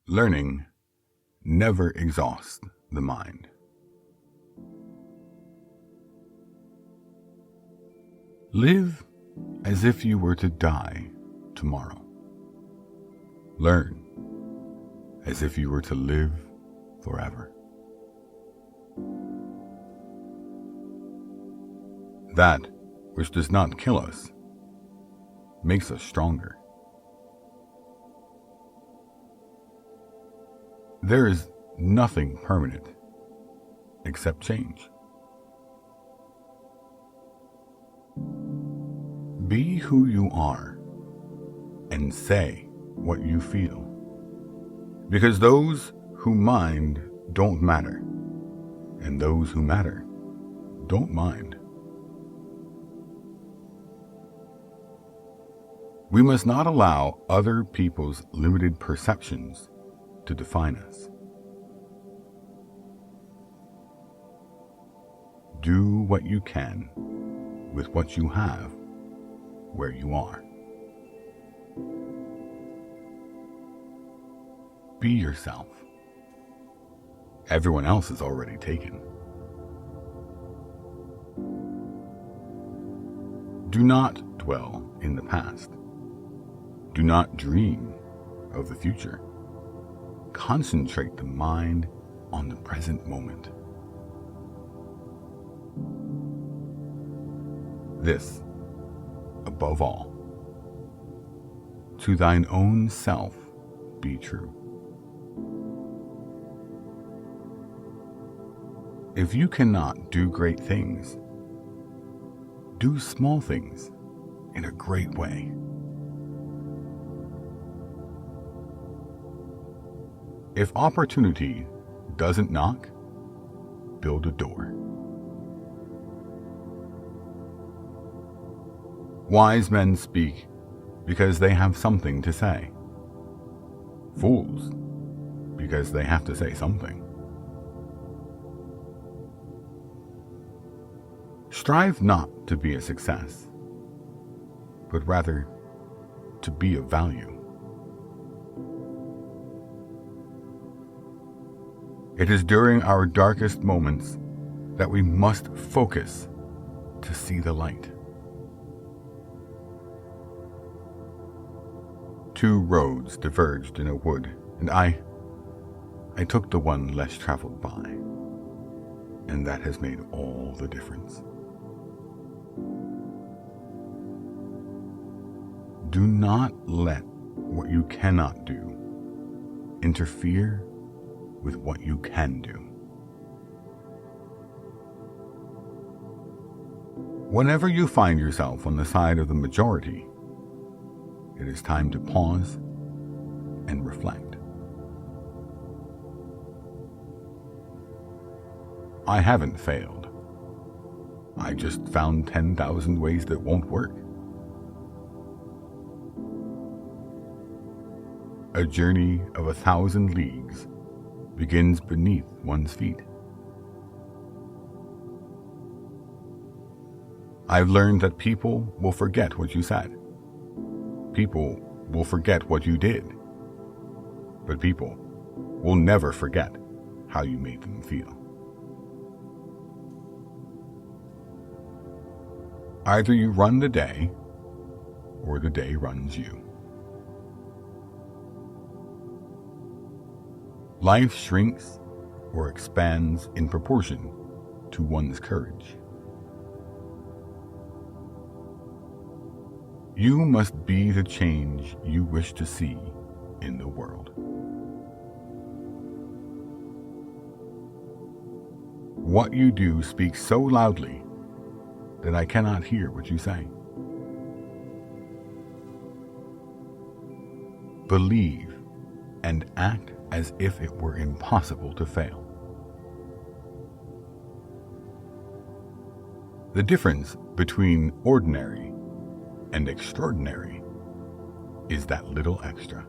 Learning never exhausts the mind. Live as if you were to die tomorrow. Learn as if you were to live forever. That which does not kill us makes us stronger. There is nothing permanent except change. Be who you are and say what you feel, because those who mind don't matter, and those who matter don't mind. We must not allow other people's limited perceptions to define us. Do what you can with what you have where you are. Be yourself. Everyone else is already taken. Do not dwell in the past. Do not dream of the future. Concentrate the mind on the present moment. This, above all, to thine own self be true. If you cannot do great things, do small things in a great way. If opportunity doesn't knock, build a door. Wise men speak because they have something to say. Fools, because they have to say something. Strive not to be a success, but rather to be of value. It is during our darkest moments that we must focus to see the light. Two roads diverged in a wood, and I took the one less traveled by, and that has made all the difference. Do not let what you cannot do interfere with what you can do. Whenever you find yourself on the side of the majority, it is time to pause and reflect. I haven't failed. I just found 10,000 ways that won't work. A journey of 1,000 leagues begins beneath one's feet. I've learned that people will forget what you said. People will forget what you did. But people will never forget how you made them feel. Either you run the day, or the day runs you. Life shrinks or expands in proportion to one's courage. You must be the change you wish to see in the world. What you do speaks so loudly that I cannot hear what you say. Believe and act as if it were impossible to fail. The difference between ordinary and extraordinary is that little extra.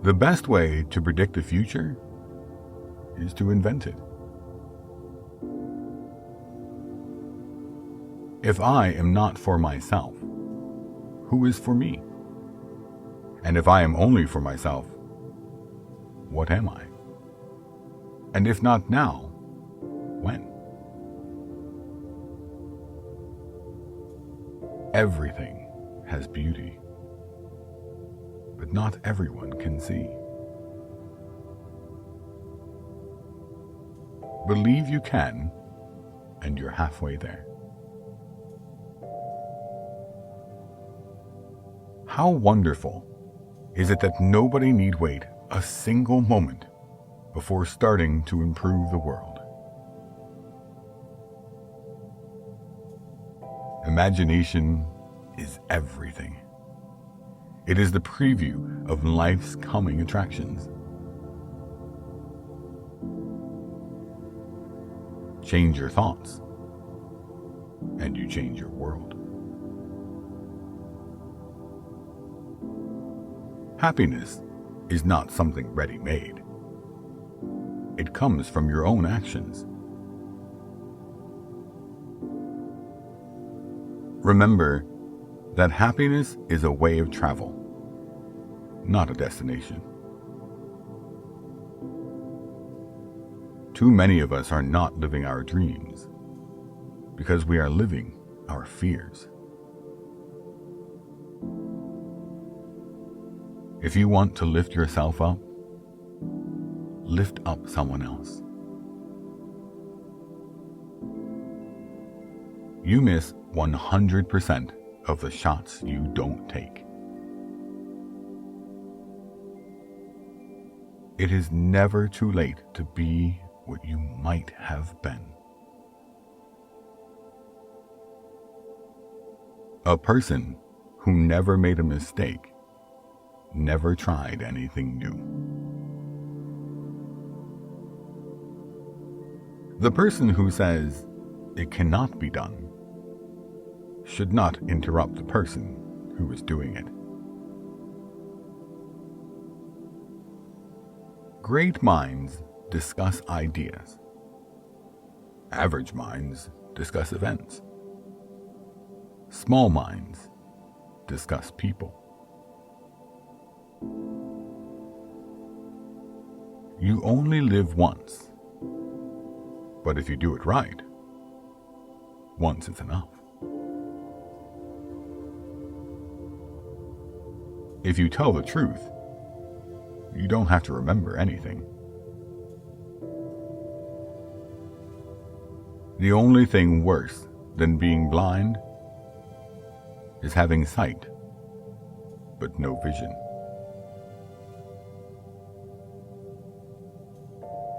The best way to predict the future is to invent it. If I am not for myself, who is for me? And if I am only for myself, what am I? And if not now, when? Everything has beauty, but not everyone can see. Believe you can, and you're halfway there. How wonderful is it that nobody need wait a single moment before starting to improve the world? Imagination is everything. It is the preview of life's coming attractions. Change your thoughts, and you change your world. Happiness is not something ready-made. It comes from your own actions. Remember that happiness is a way of travel, not a destination. Too many of us are not living our dreams because we are living our fears. If you want to lift yourself up, lift up someone else. You miss 100% of the shots you don't take. It is never too late to be what you might have been. A person who never made a mistake never tried anything new. The person who says it cannot be done should not interrupt the person who is doing it. Great minds discuss ideas. Average minds discuss events. Small minds discuss people. You only live once, but if you do it right, once is enough. If you tell the truth, you don't have to remember anything. The only thing worse than being blind is having sight, but no vision.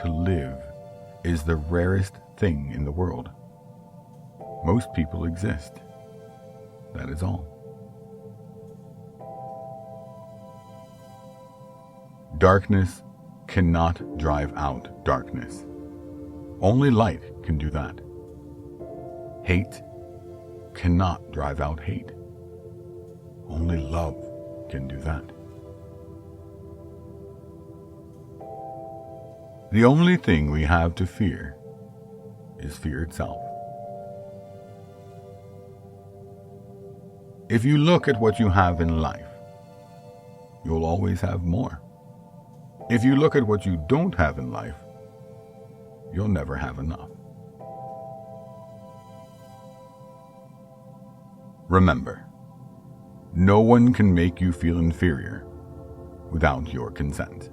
To live is the rarest thing in the world. Most people exist. That is all. Darkness cannot drive out darkness. Only light can do that. Hate cannot drive out hate. Only love can do that. The only thing we have to fear is fear itself. If you look at what you have in life, you'll always have more. If you look at what you don't have in life, you'll never have enough. Remember, no one can make you feel inferior without your consent.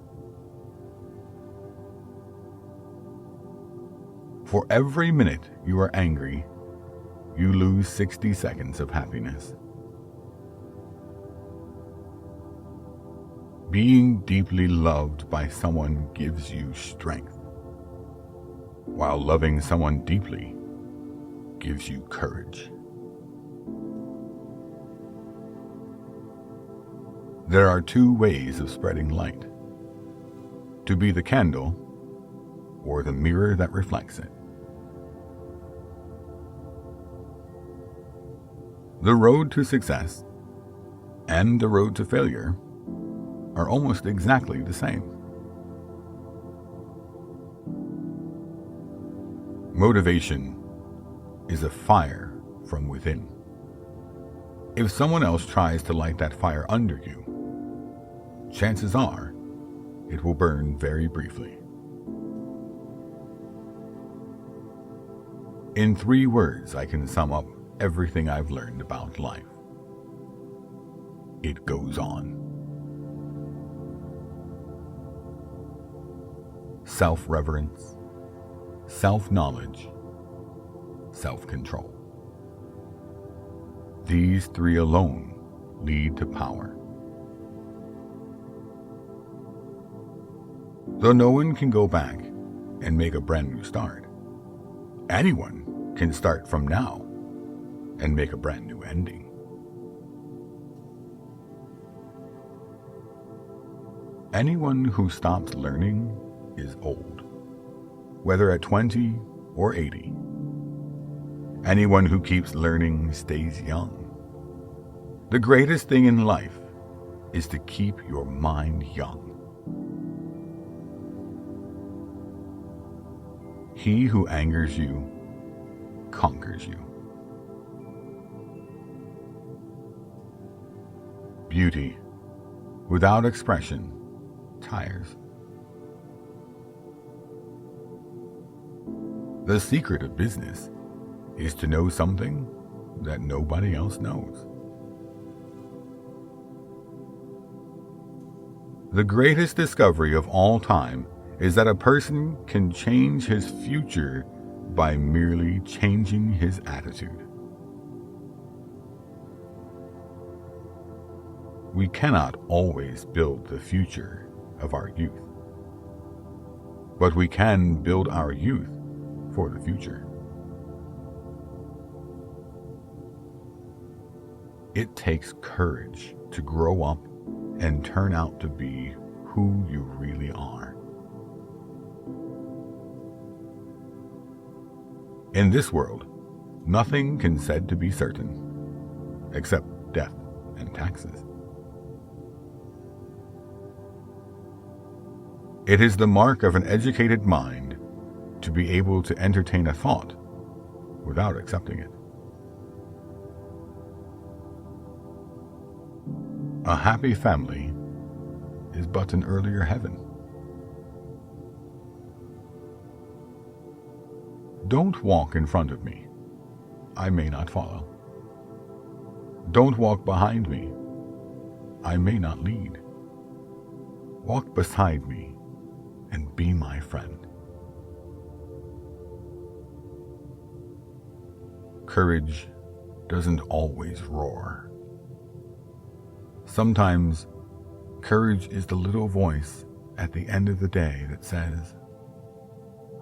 For every minute you are angry, you lose 60 seconds of happiness. Being deeply loved by someone gives you strength, while loving someone deeply gives you courage. There are two ways of spreading light: to be the candle or the mirror that reflects it. The road to success and the road to failure are almost exactly the same. Motivation is a fire from within. If someone else tries to light that fire under you, chances are it will burn very briefly. In 3 words, I can sum up everything I've learned about life. It goes on. Self-reverence, self-knowledge, self-control. These 3 alone lead to power. Though no one can go back and make a brand new start, anyone can start from now and make a brand new ending. Anyone who stops learning is old, whether at 20 or 80. Anyone who keeps learning stays young. The greatest thing in life is to keep your mind young. He who angers you conquers you. Beauty without expression tires. The secret of business is to know something that nobody else knows. The greatest discovery of all time is that a person can change his future by merely changing his attitude. We cannot always build the future of our youth, but we can build our youth for the future. It takes courage to grow up and turn out to be who you really are. In this world, nothing can be said to be certain, except death and taxes. It is the mark of an educated mind to be able to entertain a thought without accepting it. A happy family is but an earlier heaven. Don't walk in front of me. I may not follow. Don't walk behind me. I may not lead. Walk beside me and be my friend. Courage doesn't always roar. Sometimes, courage is the little voice at the end of the day that says,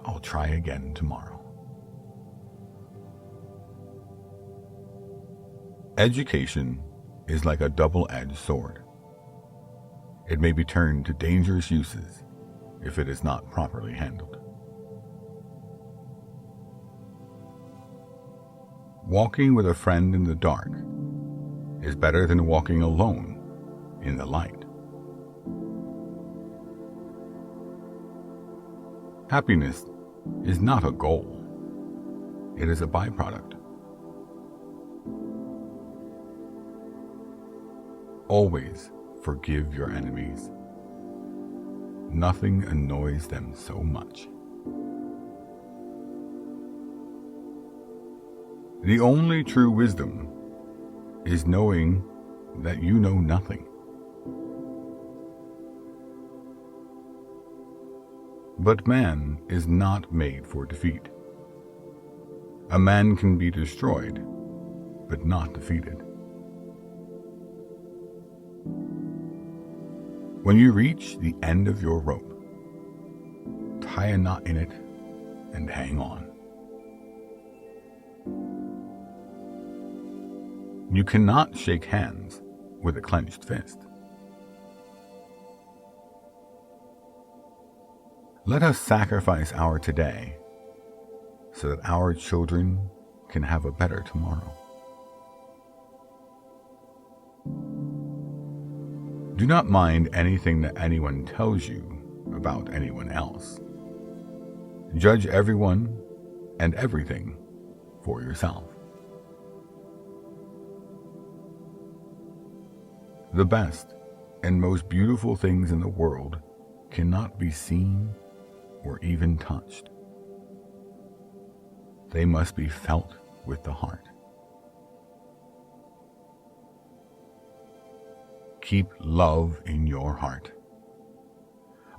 "I'll try again tomorrow." Education is like a double-edged sword. It may be turned to dangerous uses if it is not properly handled. Walking with a friend in the dark is better than walking alone in the light. Happiness is not a goal. It is a byproduct. Always forgive your enemies. Nothing annoys them so much. The only true wisdom is knowing that you know nothing. But man is not made for defeat. A man can be destroyed, but not defeated. When you reach the end of your rope, tie a knot in it and hang on. You cannot shake hands with a clenched fist. Let us sacrifice our today so that our children can have a better tomorrow. Do not mind anything that anyone tells you about anyone else. Judge everyone and everything for yourself. The best and most beautiful things in the world cannot be seen or even touched. They must be felt with the heart. Keep love in your heart.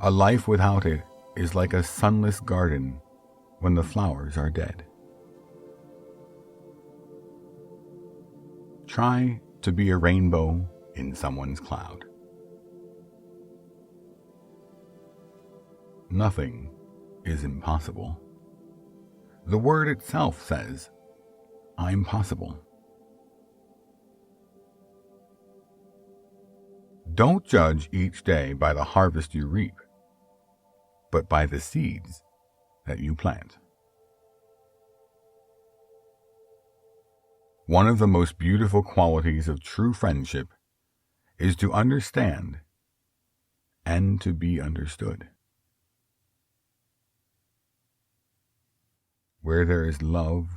A life without it is like a sunless garden when the flowers are dead. Try to be a rainbow in someone's cloud. Nothing is impossible. The word itself says, I'm possible. Don't judge each day by the harvest you reap, but by the seeds that you plant. One of the most beautiful qualities of true friendship is to understand and to be understood. Where there is love,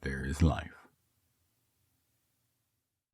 there is life.